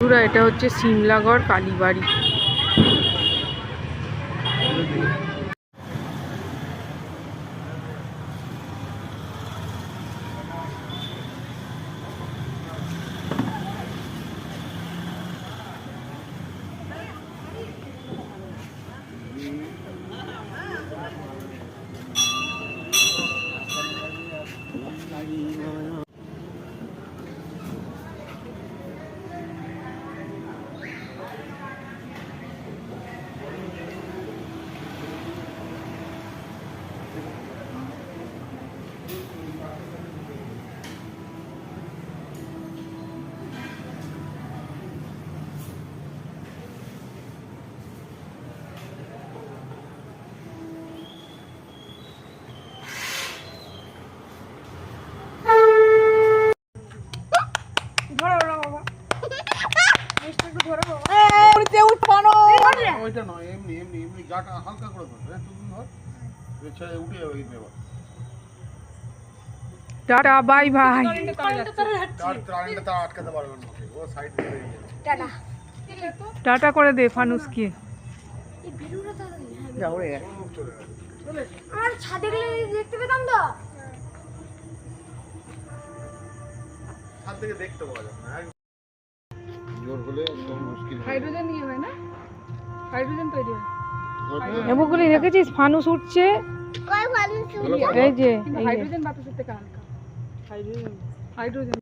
এটা হচ্ছে Simlagarh Kalibari. Tata bye bye. Tata করে দে ফানুসকে। আমার ছাদে গেলে দেখতে পেতাম তো। ছাদ থেকে দেখতে পাওয়া যায় না, জোর হলে একদম মুশকিল। হাইড্রোজেন নিয়ে হয় না, হাইড্রোজেন তৈরি হয়। এমনগুলি দেখেছিস ফানুস উঠছে, কয় ভালো এই যে ভালো। হাইড্রোজেন বাতাসের থেকে হালকা। হাইড্রোজেন